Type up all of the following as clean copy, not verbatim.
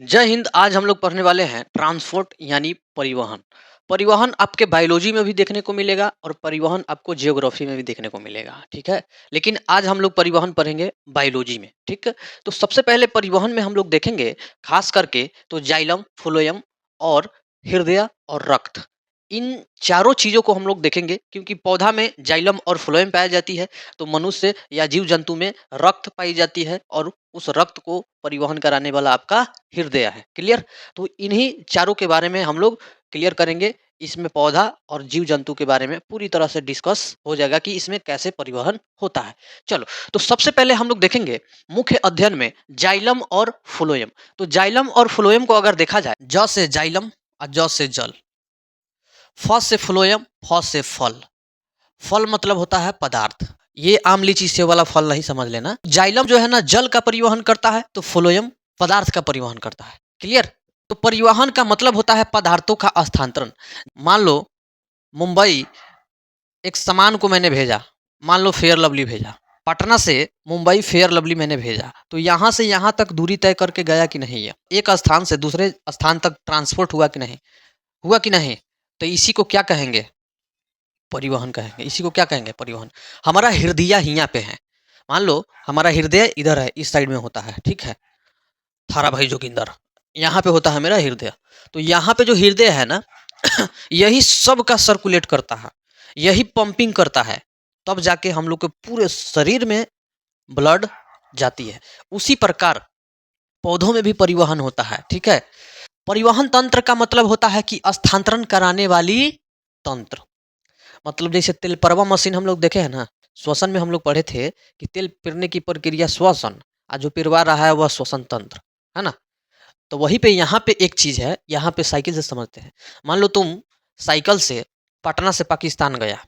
जय हिंद। आज हम लोग पढ़ने वाले हैं ट्रांसपोर्ट यानी परिवहन। परिवहन आपके बायोलॉजी में भी देखने को मिलेगा और परिवहन आपको जियोग्राफी में भी देखने को मिलेगा, ठीक है। लेकिन आज हम लोग परिवहन पढ़ेंगे बायोलॉजी में, ठीक है। तो सबसे पहले परिवहन में हम लोग देखेंगे खास करके तो जाइलम, फ्लोएम और हृदय और रक्त। इन चारों चीजों को हम लोग देखेंगे क्योंकि पौधा में जाइलम और फ्लोएम पाई जाती है, तो मनुष्य या जीव जंतु में रक्त पाई जाती है और उस रक्त को परिवहन कराने वाला आपका हृदय है। क्लियर? तो इन्हीं चारों के बारे में हम लोग क्लियर करेंगे। इसमें पौधा और जीव जंतु के बारे में पूरी तरह से डिस्कस हो जाएगा कि इसमें कैसे परिवहन होता है। चलो, तो सबसे पहले हम लोग देखेंगे मुख्य अध्ययन में जाइलम और फ्लोएम। तो जाइलम और फ्लोएम को अगर देखा जाए, ज से जाइलम और ज से जल, फ से फ्लोएम, फ से फल। फल मतलब होता है पदार्थ। ये आम लीची सेब वाला फल नहीं समझ लेना। जाइलम जो है ना जल का परिवहन करता है, तो फ्लोएम पदार्थ का परिवहन करता है। क्लियर? तो परिवहन का मतलब होता है पदार्थों का स्थानांतरण। मान लो मुंबई एक सामान को मैंने भेजा, मान लो फेयर लवली भेजा, पटना से मुंबई फेयर लवली मैंने भेजा, तो यहाँ से यहाँ तक दूरी तय करके गया कि नहीं? है एक स्थान से दूसरे स्थान तक ट्रांसपोर्ट हुआ कि नहीं? हुआ कि नहीं? तो इसी को क्या कहेंगे? परिवहन कहेंगे। इसी को क्या कहेंगे? परिवहन। हमारा हृदय यहाँ पे है, मान लो हमारा हृदय इधर है, इस साइड में होता है, ठीक है। थारा भाई जोगिंदर, यहाँ पे होता है मेरा हृदय। तो यहाँ पे जो हृदय है ना यही सब का सर्कुलेट करता है, यही पंपिंग करता है, तब जाके हम लोग के पूरे शरीर में ब्लड जाती है। उसी प्रकार पौधों में भी परिवहन होता है, ठीक है। परिवहन तंत्र का मतलब होता है कि स्थानांतरण कराने वाली तंत्र। मतलब जैसे तेल परवा मशीन हम लोग देखे हैं ना, श्वसन में हम लोग पढ़े थे कि तेल पिरने की प्रक्रिया श्वसन, और जो पिरवा रहा है वह श्वसन तंत्र है ना। तो वहीं पे यहाँ पे एक चीज है, यहाँ पे साइकिल से समझते हैं। मान लो तुम साइकिल से पटना से पाकिस्तान गया,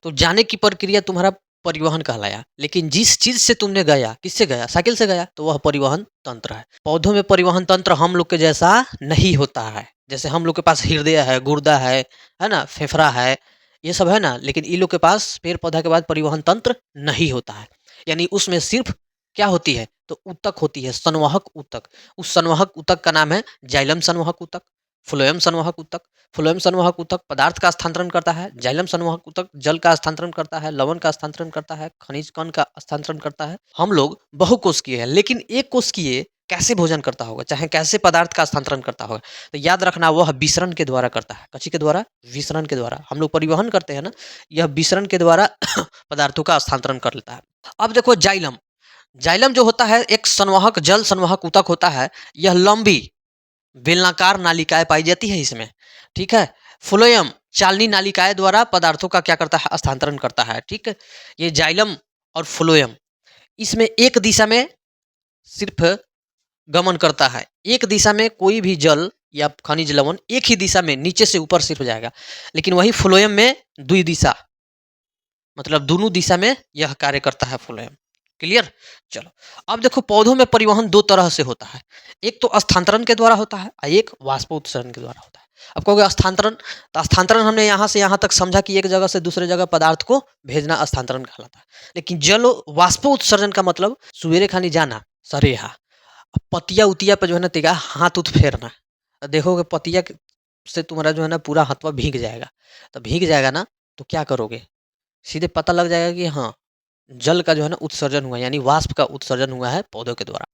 तो जाने की प्रक्रिया तुम्हारा परिवहन कहलाया, लेकिन जिस चीज से तुमने गया, किससे गया? साइकिल से गया, तो वह परिवहन तंत्र है। पौधों में परिवहन तंत्र हम लोग के जैसा नहीं होता है। जैसे हम लोग के पास हृदय है, गुर्दा है ना, फेफड़ा है, ये सब है ना, लेकिन इन लोग के पास पेड़ पौधा के बाद परिवहन तंत्र नहीं होता है। यानी उसमें सिर्फ क्या होती है? तो ऊतक होती है, संवाहक ऊतक। उस संवाहक ऊतक का नाम है जाइलम संवाहक ऊतक, फ्लोएम संवाहक ऊतक। फ्लोएम संवाहक ऊतक पदार्थ का स्थानांतरण करता है, जाइलम संवाहक ऊतक जल का स्थानांतरण करता है, लवण का स्थानांतरण करता है, खनिज कण का स्थानांतरण करता है। हम लोग बहुकोशिकीय है, लेकिन एक कोशिकीय कैसे भोजन करता होगा, चाहे कैसे पदार्थ का स्थानांतरण करता होगा? तो याद रखना, वह विसरण के द्वारा करता है। कची के द्वारा? विसरण के द्वारा। हम लोग परिवहन करते हैं ना, यह विसरण के द्वारा पदार्थों का स्थानांतरण कर लेता है। अब देखो जाइलम। जाइलम जो होता है एक संवाहक जल संवाहक ऊतक होता है। यह लंबी बेलनाकार नालिकाएं पाई जाती है इसमें, ठीक है। फ्लोएम चालनी नालिकाएं द्वारा पदार्थों का क्या करता है? स्थानांतरण करता है, ठीक है। ये जाइलम और फ्लोएम इसमें एक दिशा में सिर्फ गमन करता है। एक दिशा में कोई भी जल या खनिज लवण एक ही दिशा में नीचे से ऊपर सिर्फ जाएगा, लेकिन वही फ्लोएम में द्वि दिशा, मतलब दोनों दिशा में यह कार्य करता है फ्लोएम। क्लियर? चलो, अब देखो पौधों में परिवहन दो तरह से होता है। एक तो स्थानांतरण के द्वारा होता है और एक वाष्पोत्सर्जन के द्वारा होता है। अब कहोगे स्थानांतरण, तो स्थानांतरण हमने यहाँ से यहाँ तक समझा कि एक जगह से दूसरे जगह पदार्थ को भेजना स्थानांतरण कहलाता है। लेकिन जल वाष्पोत्सर्जन का मतलब सवेरे खानी जाना सरेहा, पतिया उतिया पे जो है ना तिगा हाथ उत फेरना, देखोगे पतिया से तुम्हारा जो है ना पूरा हाथवा भीग जाएगा। तो भीग जाएगा ना, तो क्या करोगे? सीधे पता लग जाएगा कि हाँ, जल का जो है ना उत्सर्जन हुआ, यानी वाष्प का उत्सर्जन हुआ है पौधों के द्वारा।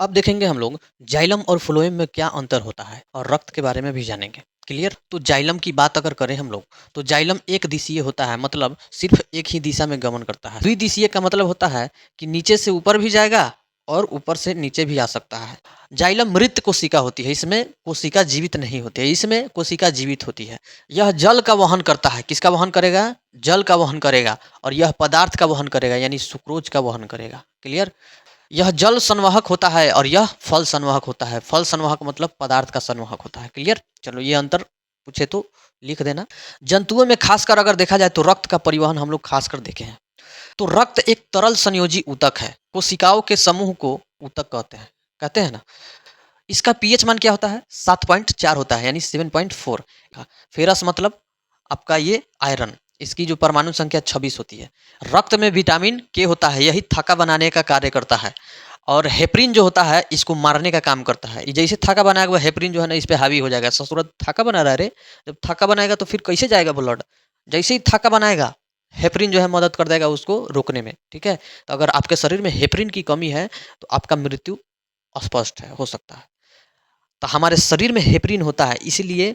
अब देखेंगे हम लोग जाइलम और फ्लोएम में क्या अंतर होता है और रक्त के बारे में भी जानेंगे। क्लियर? तो जाइलम की बात अगर करें हम लोग, तो जाइलम एक दिशीय होता है, मतलब सिर्फ एक ही दिशा में गमन करता है। द्विदिशीय का मतलब होता है कि नीचे से ऊपर भी जाएगा और ऊपर से नीचे भी आ सकता है। जाइलम मृत कोशिका होती है, इसमें कोशिका जीवित नहीं होती है, इसमें कोशिका जीवित होती है। यह जल का वहन करता है। किसका वहन करेगा? जल का वहन करेगा। और यह पदार्थ का वहन करेगा, यानी सुक्रोज का वहन करेगा। क्लियर? यह जल संवाहक होता है और यह फल संवाहक होता है। फल संवाहक मतलब पदार्थ का संवाहक होता है। क्लियर? चलो, ये अंतर पूछे तो लिख देना। जंतुओं में खासकर अगर देखा जाए तो रक्त का परिवहन हम लोग खासकर देखे हैं। तो रक्त एक तरल संयोजी ऊतक है। कोशिकाओं के समूह को ऊतक कहते हैं ना। इसका पीएच मान क्या होता है? 7.4 होता है, यानी 7.4। फेरस मतलब आपका ये आयरन, इसकी जो परमाणु संख्या 26 होती है। रक्त में विटामिन के होता है, यही थक्का बनाने का कार्य करता है। और हेपरिन जो होता है इसको मारने का काम करता है। जैसे थाका बनाएगा, वह हेपरिन जो है ना इस पे हावी हो जाएगा। ससुर थाका बना रहा है रे, जब थाका बनाएगा तो फिर कैसे जाएगा ब्लड? जैसे ही थाका बनाएगा, हेपरिन जो है मदद कर देगा उसको रोकने में, ठीक है? तो अगर आपके शरीर में हेपरिन की कमी है तो आपका मृत्यु अस्पष्ट है, हो सकता है। तो हमारे शरीर में हेपरिन होता है, इसीलिए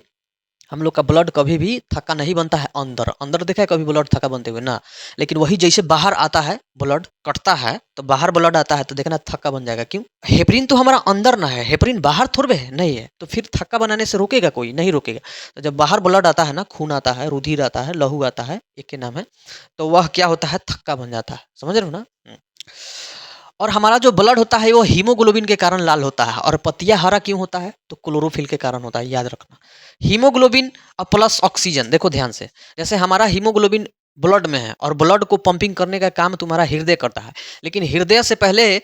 हम लोग का ब्लड कभी भी थक्का नहीं बनता है अंदर। अंदर देखा है कभी ब्लड थक्का बनते हुए ना? लेकिन वही जैसे बाहर आता है, ब्लड कटता है तो बाहर ब्लड आता है तो देखना थक्का बन जाएगा। क्यों? हेपरिन तो हमारा अंदर ना है, हेपरिन बाहर थोड़े है, नहीं है, तो फिर थक्का बनाने से रोकेगा कोई? नहीं रोकेगा। तो जब बाहर ब्लड आता है ना, खून आता है, रुधिर आता है, लहू आता है, एक के नाम है, तो वह क्या होता है? थक्का बन जाता है। समझ रहे हो ना? और हमारा जो ब्लड होता है वो हीमोग्लोबिन के कारण लाल होता है। और पतिया हरा क्यों होता है? तो क्लोरोफिल के कारण होता है, याद रखना। हीमोग्लोबिन और प्लस ऑक्सीजन, देखो ध्यान से, जैसे हमारा हीमोग्लोबिन ब्लड में है और ब्लड को पंपिंग करने का काम तुम्हारा हृदय करता है, लेकिन हृदय से पहले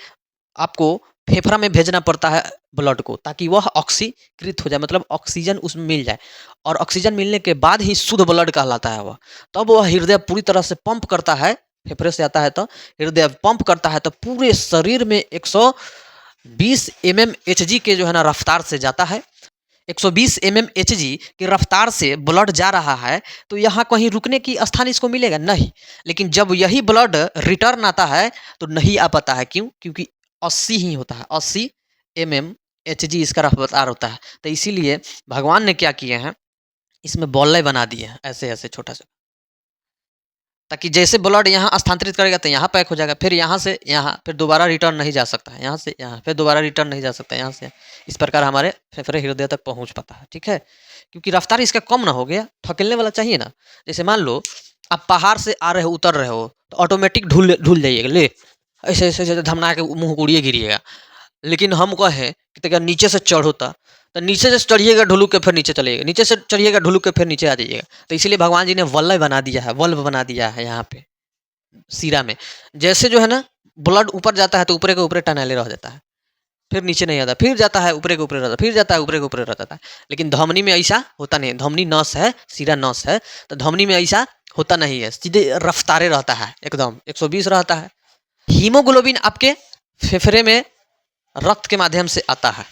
आपको फेफड़ा में भेजना पड़ता है ब्लड को, ताकि वह ऑक्सीकृत हो जाए, मतलब ऑक्सीजन उसमें मिल जाए। और ऑक्सीजन मिलने के बाद ही शुद्ध ब्लड कहलाता है वह। तब वह हृदय पूरी तरह से पंप करता है, फेफड़े से आता है तो हृदय पंप करता है, तो पूरे शरीर में 120 mmHg के जो है ना रफ्तार से जाता है। 120 mmHg की रफ्तार से ब्लड जा रहा है, तो यहाँ कहीं रुकने की स्थान इसको मिलेगा नहीं। लेकिन जब यही ब्लड रिटर्न आता है तो नहीं आ पाता है। क्यों? क्योंकि 80 ही होता है, 80 mmHg इसका रफ्तार होता है। तो इसीलिए भगवान ने क्या किए हैं, इसमें बॉल्ले बना दिए हैं ऐसे ऐसे छोटा सा, ताकि जैसे ब्लड यहाँ स्थानांतरित करेगा तो यहाँ पैक हो जाएगा, फिर यहाँ से यहाँ, फिर दोबारा रिटर्न नहीं जा सकता है, यहाँ से यहाँ, फिर दोबारा रिटर्न नहीं जा सकता यहाँ से। इस प्रकार हमारे फेफड़े हृदय तक पहुँच पाता है, ठीक है? क्योंकि रफ्तार इसका कम ना हो गया, ठकेलने वाला चाहिए ना। जैसे मान लो आप पहाड़ से आ रहे हो, उतर रहे हो, तो ऑटोमेटिक ढूल ढूल जाइएगा, ले ऐसे ऐसे ऐसे धमना के मुँह उड़िए गिरिएगा। लेकिन हम कहें कि तनिका नीचे से चढ़ोता, तो नीचे से चढ़िएगा ढुलुक के फिर नीचे चलिएगा, नीचे से चढ़िएगा ढुलुक के फिर नीचे आ जाइएगा। तो इसीलिए भगवान जी ने वल्लभ बना दिया है, वल्भ बना दिया है यहाँ पे सीरा में। जैसे जो है ना ब्लड ऊपर जाता है तो ऊपरे के ऊपरे टनैले रह जाता है, फिर नीचे नहीं आता, फिर जाता है ऊपरे के ऊपरे रहता है, फिर जाता है ऊपरे के ऊपरे रहता है। लेकिन धमनी में ऐसा होता नहीं, धमनी नस है, सीरा नस है, तो धमनी में ऐसा होता नहीं है, सीधे रफ्तारे रहता है, एकदम 120 रहता है। हीमोग्लोबिन आपके फेफड़े में रक्त के माध्यम से आता है,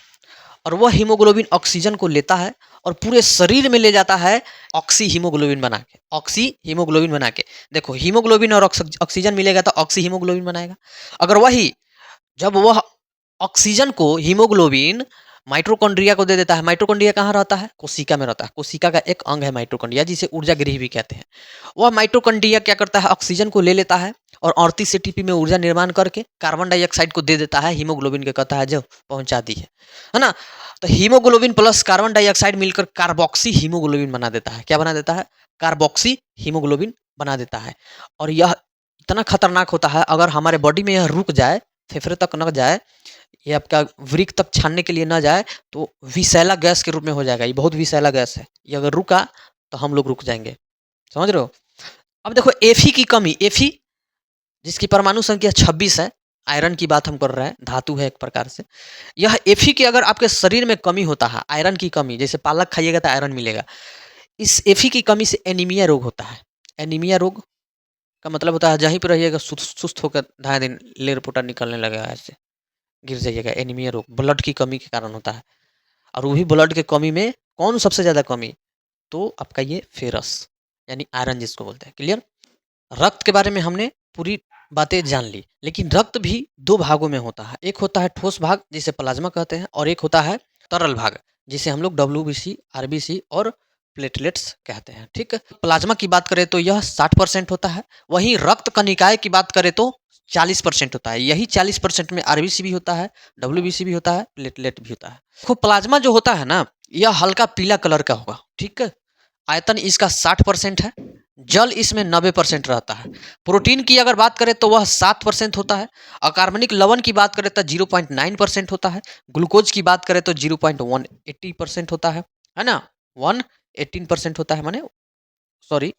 और वह हीमोग्लोबिन ऑक्सीजन को लेता है और पूरे शरीर में ले जाता है ऑक्सी हीमोग्लोबिन बना के, ऑक्सी हीमोग्लोबिन बना के। देखो हीमोग्लोबिन और ऑक्सीजन मिलेगा तो ऑक्सी हीमोग्लोबिन बनाएगा। अगर वही जब वह ऑक्सीजन को हीमोग्लोबिन माइटोकॉन्ड्रिया को दे देता है, माइटोकॉन्ड्रिया कहाँ रहता है? कोशिका में रहता है। कोशिका का एक अंग है माइटोकॉन्ड्रिया, जिसे ऊर्जा गृह भी कहते हैं। वह माइटोकॉन्ड्रिया क्या करता है? ऑक्सीजन को ले लेता है और 38 एटीपी में ऊर्जा निर्माण करके कार्बन डाइऑक्साइड को दे देता है, हीमोग्लोबिन के कहता है जो पहुंचा दी है ना? तो हीमोग्लोबिन प्लस कार्बन डाइऑक्साइड मिलकर कार्बोक्सी हीमोग्लोबिन बना देता है। क्या बना देता है? कार्बोक्सी हीमोग्लोबिन बना देता है। और यह इतना खतरनाक होता है, अगर हमारे बॉडी में यह रुक जाए, फेफड़े तक न जाए, ये आपका वृक्क तक छानने के लिए ना जाए, तो विषैला गैस के रूप में हो जाएगा। ये बहुत विषैला गैस है, ये अगर रुका तो हम लोग रुक जाएंगे। समझ रहे हो? अब देखो एफी की कमी, एफी जिसकी परमाणु संख्या 26 है, आयरन की बात हम कर रहे हैं, धातु है एक प्रकार से। यह एफी की अगर आपके शरीर में कमी होता है, आयरन की कमी, जैसे पालक खाइएगा तो आयरन मिलेगा, इस एफी की कमी से एनीमिया रोग होता है। एनीमिया रोग का मतलब होता है जहीं पर रहिएगा सुस्त होकर 2.5 दिन लेर पोटा निकलने लगेगा, ऐसे गिर जाइएगा। एनीमिया रोग ब्लड की कमी के कारण होता है, और वो भी ब्लड के कमी में कौन सबसे ज़्यादा कमी? तो आपका ये फेरस यानी आयरन जिसको बोलते हैं। क्लियर? रक्त के बारे में हमने पूरी बातें जान ली, लेकिन रक्त भी 2 भागों में होता है। एक होता है ठोस भाग जिसे प्लाज्मा कहते हैं, और एक होता है तरल भाग जिसे हम लोग डब्ल्यूबीसी, आरबीसी और प्लेटलेट्स कहते हैं। ठीक है? प्लाज्मा की बात करें तो यह 60% होता है, वहीं रक्त कनिकाएं की बात करें तो 40% होता है। यही 40% में आरबीसी भी होता है, डब्ल्यूबीसी भी होता है, प्लेटलेट भी होता है। तो प्लाज्मा जो होता है ना, यह हल्का पीला कलर का होगा। ठीक है? आयतन इसका 60% है, जल इसमें 90% रहता है। प्रोटीन की अगर बात करें तो वह 7% होता है। अकार्बनिक लवण की बात करें तो 0.9% होता है। ग्लूकोज की बात करें तो 0.180% होता है ना? 118% होता है, माने सॉरी,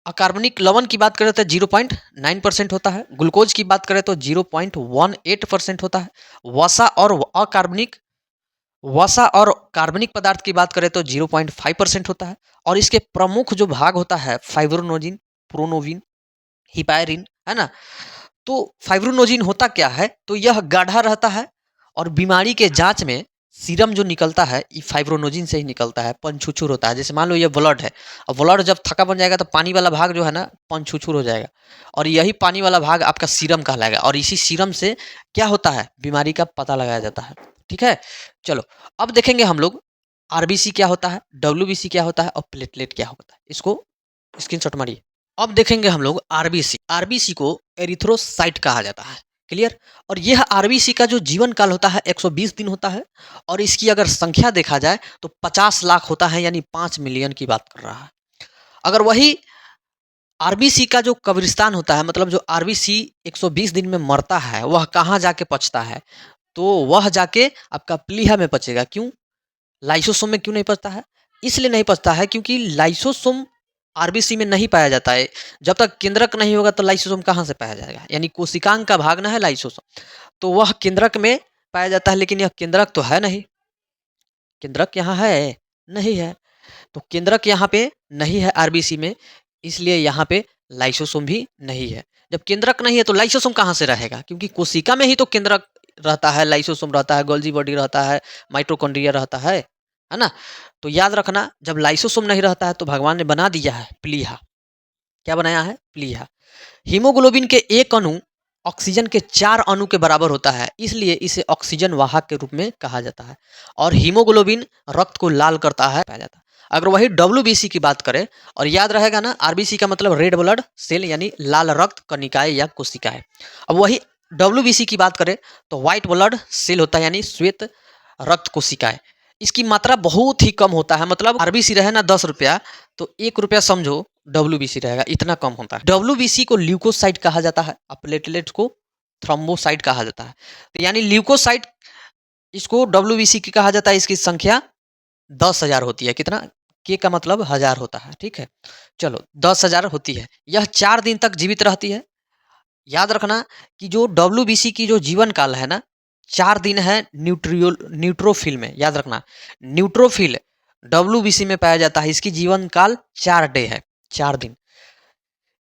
अकार्बनिक लवण की बात करें तो 0.9% होता है। ग्लूकोज की बात करें तो 0.18% होता है। वसा और कार्बनिक पदार्थ की बात करें तो 0.5% होता है। और इसके प्रमुख जो भाग होता है फाइब्रोनोजिन, प्रोनोविन, हिपायरिन, है ना? तो फाइब्रोनोजिन होता क्या है? तो यह गाढ़ा रहता है और बीमारी के जाँच में सीरम जो निकलता है, ये फाइब्रोनोजिन से ही निकलता है, पनछुछुर होता है। जैसे मान लो ये ब्लड है, अब ब्लड जब थक्का बन जाएगा तो पानी वाला भाग जो है ना पनछुछुर हो जाएगा और यही पानी वाला भाग आपका सीरम कहलाएगा और इसी सीरम से क्या होता है? बीमारी का पता लगाया जाता है। ठीक है? चलो, अब देखेंगे हम लोग आरबीसी क्या होता है, डब्ल्यूबीसी क्या होता है और प्लेटलेट क्या होता है। इसको स्क्रीनशॉट मारिए। अब देखेंगे हम लोग आरबीसी। आरबीसी को एरिथ्रोसाइट कहा जाता है। क्लियर? और यह आरबीसी का जो जीवन काल होता है 120 दिन होता है और इसकी अगर संख्या देखा जाए तो 50 लाख होता है, यानी 5 मिलियन की बात कर रहा है। अगर वही आरबीसी का जो कब्रिस्तान होता है, मतलब जो आरबीसी 120 दिन में मरता है, वह कहाँ जाके पचता है? तो वह जाके आपका प्लीहा में पचेगा। क्यों? लाइसोसोम में क्यों नहीं पचता है? इसलिए नहीं पचता है क्योंकि लाइसोसोम आरबीसी में नहीं पाया जाता है। जब तक केंद्रक नहीं होगा तो लाइसोसोम कहाँ से पाया जाएगा? यानी कोशिकांग का भाग ना है लाइसोसोम, तो वह केंद्रक में पाया जाता है, लेकिन यह केंद्रक तो है नहीं। केंद्रक यहाँ है? नहीं है। तो केंद्रक यहाँ पे नहीं है आरबीसी में, इसलिए यहाँ पे लाइसोसोम भी नहीं है। जब केंद्रक नहीं है तो लाइसोसोम कहाँ से रहेगा? क्योंकि कोशिका में ही तो केंद्रक रहता है, लाइसोसोम रहता है, गोल्जी बॉडी रहता है, माइटोकॉन्ड्रिया रहता है ना? तो याद रखना, जब लाइसोसोम नहीं रहता है तो भगवान ने बना दिया है प्लीहा। क्या बनाया है? प्लीहा। हीमोग्लोबिन के एक अणु ऑक्सीजन के 4 अणु के बराबर होता है, इसलिए इसे ऑक्सीजन वाहक के रूप में कहा जाता है और हीमोग्लोबिन रक्त को लाल करता है, पाया जाता है। अगर वही डब्ल्यूबीसी की बात करें, और याद रहेगा ना, आरबीसी का मतलब रेड ब्लड सेल यानी लाल रक्त कणिकाएं या कोशिकाएं। अब वही डब्ल्यूबीसी की बात करें तो व्हाइट ब्लड सेल होता है, यानी श्वेत रक्त कोशिकाएं। इसकी मात्रा बहुत ही कम होता है, मतलब आरबीसी रहे ना 10 रुपया तो 1 रुपया समझो डब्ल्यूबीसी रहेगा, इतना कम होता है। डब्ल्यूबीसी को ल्यूकोसाइट कहा जाता है और प्लेटलेट्स को थ्रोम्बोसाइट कहा जाता है। तो यानी ल्यूकोसाइट इसको डब्ल्यूबीसी की कहा जाता है, इसकी संख्या 10,000 होती है। कितना? के का मतलब 1000 होता है। ठीक है, चलो 10,000 होती है। यह 4 दिन तक जीवित रहती है। याद रखना कि जो डब्ल्यूबीसी की जो जीवन काल है ना, 4 दिन है न्यूट्रोफिल में। याद रखना, न्यूट्रोफिल डब्ल्यूबीसी में पाया जाता है, इसकी जीवन काल 4 डे है, 4 दिन।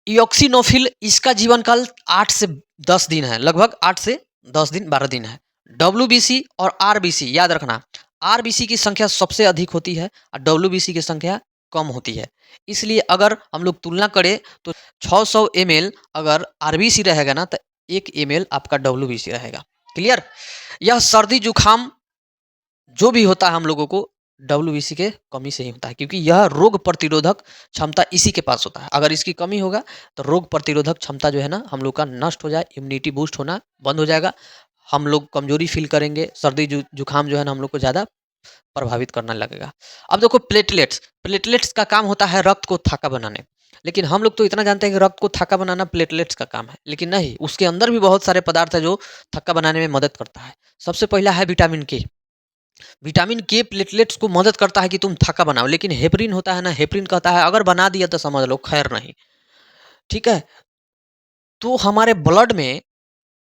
इऑक्सिनोफिल इसका जीवन काल 8 से 10 दिन है, लगभग 8 से 10 दिन, 12 दिन है। डब्ल्यूबीसी और आरबीसी याद रखना, आरबीसी की संख्या सबसे अधिक होती है और डब्ल्यूबीसी की संख्या कम होती है। इसलिए अगर हम लोग तुलना करें तो 600 ml अगर आरबीसी रहेगा ना तो 1 ml आपका डब्ल्यूबीसी रहेगा। क्लियर? यह सर्दी जुखाम जो भी होता है हम लोगों को डब्ल्यूबीसी के कमी से ही होता है, क्योंकि यह रोग प्रतिरोधक क्षमता इसी के पास होता है। अगर इसकी कमी होगा तो रोग प्रतिरोधक क्षमता जो है ना हम लोग का नष्ट हो जाए, इम्यूनिटी बूस्ट होना बंद हो जाएगा, हम लोग कमजोरी फील करेंगे, सर्दी जुखाम जो है ना हम लोग को ज़्यादा प्रभावित करने लगेगा। अब देखो प्लेटलेट्स, प्लेटलेट्स का काम होता है रक्त को थाका बनाने, लेकिन हम लोग तो इतना जानते हैं कि रक्त को थाका बनाना प्लेटलेट्स का काम है, लेकिन नहीं, उसके अंदर भी बहुत सारे पदार्थ है जो थक्का बनाने में मदद करता है। सबसे पहला है विटामिन के। विटामिन के प्लेटलेट्स को मदद करता है कि तुम थक्का बनाओ, लेकिन हेपरिन होता है ना, हेपरिन कहता है अगर बना दिया तो समझ लो खैर नहीं। ठीक है, तो हमारे ब्लड में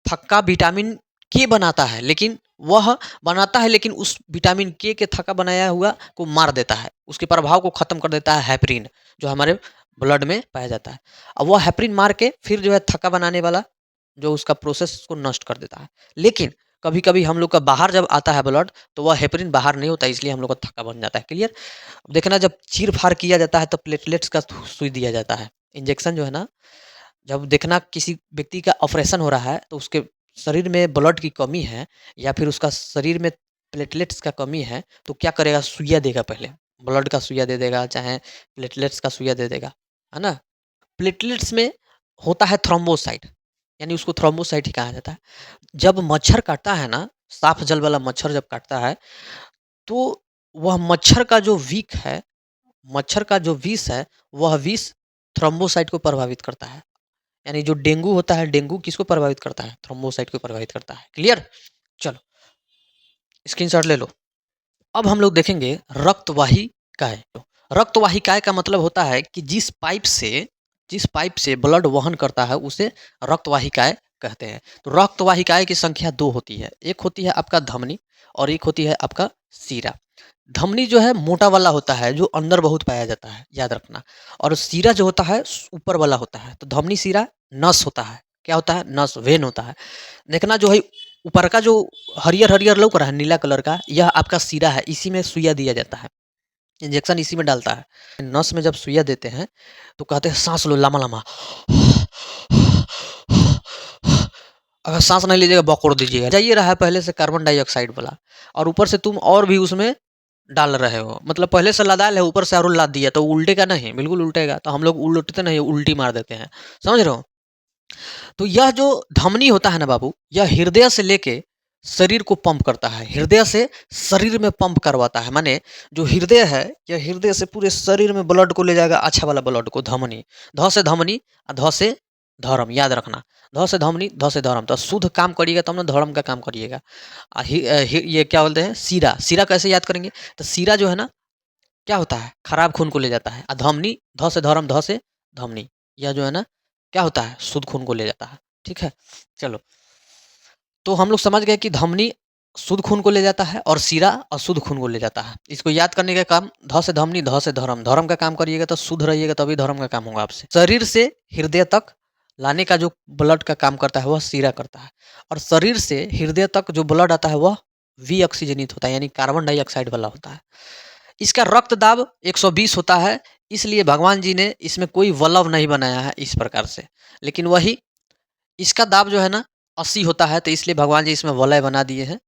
थक्का विटामिन के बनाता है, लेकिन वह बनाता है, लेकिन उस विटामिन के थक्का बनाया हुआ को मार देता है, उसके प्रभाव को खत्म कर देता है हेपरिन, जो हमारे ब्लड में पाया जाता है। अब वह हेपरिन मार के फिर जो है थक्का बनाने वाला जो उसका प्रोसेस को नष्ट कर देता है। लेकिन कभी कभी हम लोग का बाहर जब आता है ब्लड तो वह हेपरिन बाहर नहीं होता, इसलिए हम लोग का थक्का बन जाता है। क्लियर? अब देखना, जब चीर फाड़ किया जाता है तो प्लेटलेट्स का सुई दिया जाता है, इंजेक्शन जो है ना, जब देखना किसी व्यक्ति का ऑपरेशन हो रहा है तो उसके शरीर में ब्लड की कमी है या फिर उसका शरीर में प्लेटलेट्स का कमी है, तो क्या करेगा? सुइया देगा, पहले ब्लड का सुइया दे देगा, चाहे प्लेटलेट्स का सुइया दे देगा, है ना? प्लेटलेट्स में होता है थ्रोम्बोसाइट, यानी उसको थ्रोम्बोसाइट ही कहा जाता है। जब मच्छर काटता है ना, साफ जल वाला मच्छर जब काटता है तो वह मच्छर का जो विक है, मच्छर का जो विष है, वह विष थ्रोम्बोसाइट को प्रभावित करता है। यानी जो डेंगू होता है, डेंगू किसको प्रभावित करता है? थ्रोम्बोसाइट को प्रभावित करता है। क्लियर? चलो स्क्रीनशॉट ले लो। अब हम लोग देखेंगे रक्तवाहिकाएं। रक्तवाहिकाएं का मतलब होता है कि जिस पाइप से ब्लड वहन करता है उसे रक्तवाहिकाएं कहते हैं। तो रक्तवाहिकाएं की संख्या 2 होती है, एक होती है आपका धमनी और एक होती है आपका सीरा। धमनी जो है मोटा वाला होता है, जो अंदर बहुत पाया जाता है, याद रखना, और सीरा जो होता है ऊपर वाला होता है। तो धमनी सीरा नस होता है, क्या होता है? नस, वेन होता है। देखना जो है ऊपर का जो हरियर-हरियर लौक रहा है नीला कलर का, यह आपका सीरा है, इसी में सुइया दिया जाता है। इंजेक्शन इसी में डालता है। नस में जब सुइया देते हैं, तो कहते हैं साँस लो लम्बा-लम्बा। अगर साँस नहीं लीजिएगा बकोड़ दीजिएगा। जा ही रहा है पहले से कार्बन डाइऑक्साइड वाला और ऊपर से तुम और भी उसमें डाल रहे हो। मतलब पहले से लदाल है, ऊपर से और लाद दिया तो उल्टेगा नहीं, बिल्कुल उल्टेगा। तो हम लोग उल्टते नहीं, उल्टी मार देते हैं। समझ रहे हो? तो यह जो धमनी होता है ना बाबू, यह हृदय से लेके शरीर को पंप करता है। हृदय से शरीर में पंप करवाता है। माने जो हृदय है, यह हृदय से पूरे शरीर में ब्लड को ले जाएगा, अच्छा वाला ब्लड को, धमनी। ध से धमनी और ध से धर्म, याद रखना। ध से धमनी, ध से धर्म। तो शुद्ध काम करिएगा तब ना धर्म का काम करिएगा। ये क्या बोलते हैं? सीरा। सीरा कैसे याद करेंगे? तो सीरा जो है ना, क्या होता है? खराब खून को ले जाता है। धमनी, ध से धर्म, ध से धमनी, यह जो है ना क्या होता है? शुद्ध खून को ले जाता है। ठीक है? चलो, तो हम लोग समझ गए कि धमनी शुद्ध खून को ले जाता है और सीरा अशुद्ध खून को ले जाता है। इसको याद करने का काम, ध से धमनी, ध से धर्म। धर्म का काम करिएगा तो शुद्ध रहिएगा, तभी धर्म का काम होगा आपसे। शरीर से हृदय तक लाने का जो ब्लड का काम करता है वह सीरा करता है, और शरीर से हृदय तक जो ब्लड आता है वह विऑक्सीजनित होता है, यानी कार्बन डाइऑक्साइड वाला होता है। इसका रक्त दाब 120 होता है, इसलिए भगवान जी ने इसमें कोई वल्व नहीं बनाया है इस प्रकार से। लेकिन वही इसका दाब जो है ना 80 होता है, तो इसलिए भगवान जी इसमें वलय बना दिए हैं,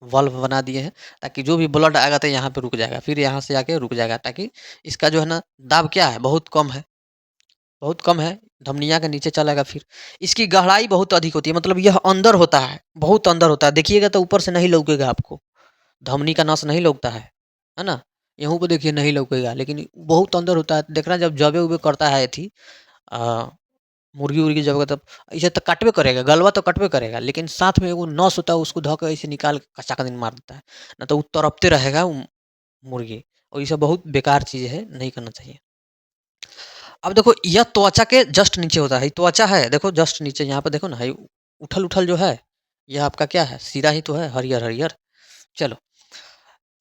वल्व बना दिए हैं, ताकि जो भी ब्लड आएगा तो यहाँ पे रुक जाएगा, फिर यहाँ से आके रुक जाएगा, ताकि इसका जो है ना दाब क्या है, बहुत कम है, बहुत कम है, धमनिया के नीचे चलेगा। फिर इसकी गहराई बहुत अधिक होती है, मतलब यह अंदर होता है, बहुत अंदर होता है। देखिएगा तो ऊपर से नहीं लौकेगा आपको, धमनी का नस नहीं लौकता है ना? यहाँ पे देखिए नहीं लौकेगा, लेकिन बहुत अंदर होता है। देखना जब जबे-उबे करता है थी अ, मुर्गी-उर्गी जब तब ऐसे तो काटबे करेगा, गलवा तो कटबे करेगा, लेकिन साथ में एगो नस होता है, उसको धऽ के ऐसे निकाल के कचाकदिन मार देता है। ना तो वो तड़पते रहेगा वो मुर्गी, और ये सब बहुत बेकार चीज़ है, नहीं करना चाहिए। अब देखो यह त्वचा के जस्ट नीचे होता है, ये त्वचा है देखो जस्ट नीचे, यहाँ पे देखो ना, ये उठल-उठल जो है, यह आपका क्या है? सीरा ही तो है, हरियर-हरियर। चलो,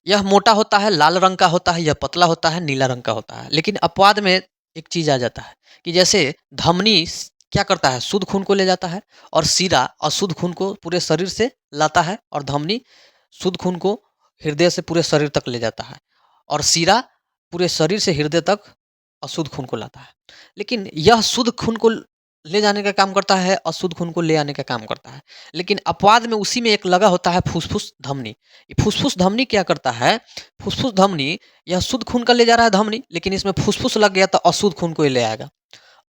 यह मोटा होता है, लाल रंग का होता है, यह पतला होता है, नीला रंग का होता है। लेकिन अपवाद में एक चीज़ आ जाता है कि जैसे धमनी क्या करता है? शुद्ध खून को ले जाता है, और सीरा अशुद्ध खून को पूरे शरीर से लाता है, और धमनी शुद्ध खून को हृदय से पूरे शरीर तक ले जाता है, और सीरा पूरे शरीर से हृदय तक अशुद्ध खून को लाता है। लेकिन यह शुद्ध खून को ले जाने का काम करता है, अशुद्ध खून को ले आने का काम करता है। लेकिन अपवाद में उसी में एक लगा होता है फुसफुस धमनी। ये फुसफुस धमनी क्या करता है? फुसफुस धमनी यह शुद्ध खून का ले जा रहा है धमनी, लेकिन इसमें फुसफुस लग गया तो अशुद्ध खून को ही ले आएगा।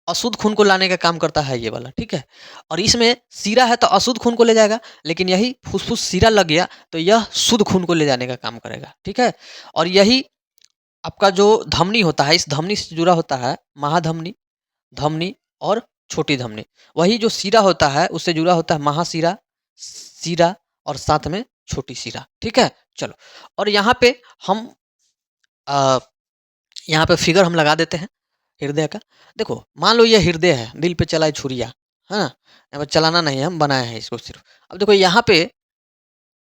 अशुद्ध खून को लाने का काम करता है ये वाला, ठीक है? और इसमें सीरा है तो अशुद्ध खून को ले जाएगा, लेकिन यही फुसफुस सीरा लग गया तो यह शुद्ध खून को ले जाने का काम करेगा, ठीक है? और यही आपका जो धमनी होता है, इस धमनी से जुड़ा होता है महाधमनी, धमनी और छोटी धमनी। वही जो सीरा होता है उससे जुड़ा होता है महासीरा, सीरा और साथ में छोटी सीरा, ठीक है? चलो, और यहाँ पे हम अ, यहाँ पे फिगर हम लगा देते हैं हृदय का। देखो, मान लो ये हृदय है, दिल पे चला है छुरिया, है ना? यहाँ पे चलाना नहीं है, हम बनाए हैं इसको सिर्फ़। अब देखो यहाँ पे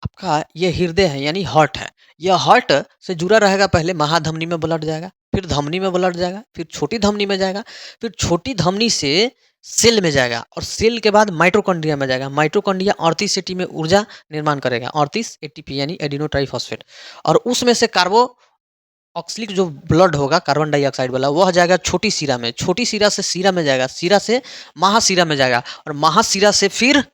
आपका ये हृदय है, यानी हार्ट है। यह हार्ट से जुड़ा रहेगा, पहले महाधमनी में ब्लड जाएगा, फिर धमनी में ब्लड जाएगा, फिर छोटी धमनी में जाएगा, फिर छोटी धमनी से सेल में जाएगा, और सेल के बाद माइटोकॉन्ड्रिया में जाएगा। माइटोकॉन्ड्रिया 38 एटी में ऊर्जा निर्माण करेगा, 38 एटीपी यानी एडिनो ट्राइफॉस्फेट, और उसमें से कार्बोक्सिलिक जो ब्लड होगा कार्बन डाइऑक्साइड वाला, वह जाएगा छोटी सीरा में, छोटी सीरा से सीरा में जाएगा, सीरा से महासीरा में जाएगा, और महासीरा से फिर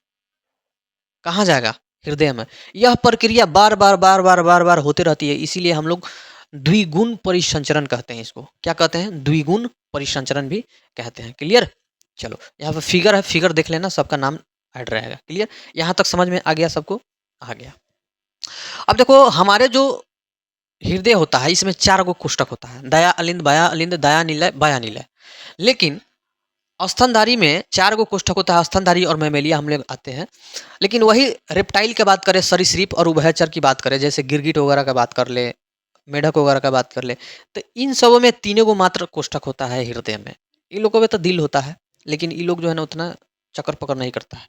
कहाँ जाएगा? हृदय में। यह प्रक्रिया बार-बार, बार-बार, बार-बार होते रहती है, इसीलिए हम लोग द्विगुण परिसंचरण कहते हैं इसको। क्या कहते हैं? द्विगुण परिसंचरण भी कहते हैं। क्लियर? चलो, यहाँ पे फिगर है, फिगर देख लेना, सबका नाम ऐड रहेगा। क्लियर? यहाँ तक समझ में आ गया सबको? आ गया। अब देखो हमारे जो हृदय होता है, इसमें 4 गो कोष्ठक होता है, दया अलिंद, बाया अलिंद, दया निलय, बाया निलय। लेकिन स्तनधारी में 4 गो कोष्ठक होता है, स्तनधारी और मैमेलिया हम लोग आते हैं। लेकिन वही रेप्टाइल की बात करें, सरीसृप और उभयचर की बात करें, जैसे गिरगिट वगैरह का बात कर ले, मेढक वगैरह का बात कर ले, तो इन सबों में 3 गो मात्र कोष्ठक होता है हृदय में। इन लोगों में तो दिल होता है, लेकिन ये लोग जो है ना उतना चक्कर-पकड़ नहीं करता है।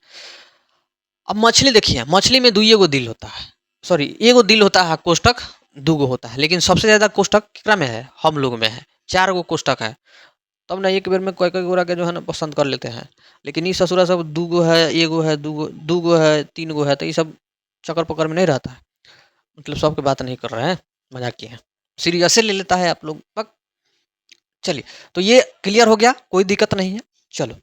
अब मछली देखिए, मछली में 2 गो दिल होता है, सॉरी 1 गो दिल होता है, कोष्ठक 2 गो होता है, लेकिन सबसे ज़्यादा कोष्ठक केकरा में है? हम लोग में है, 4 गो कोष्ठक है। तब ना एक बेर में कई-कई गोरा के जो है ना पसंद कर लेते हैं। लेकिन ई ससुरा सब 2 गो है, एगो है, 2 गो है, 3 गो है, तो ये सब चक्कर-पकड़ में नहीं रहता है। मतलब सबकी बात नहीं कर रहे हैं, मज़ाक किए हैं। सीरियस से ले लेता है आप लोग, बक चलिए, तो ये क्लियर हो गया, कोई दिक्कत नहीं है। चलो।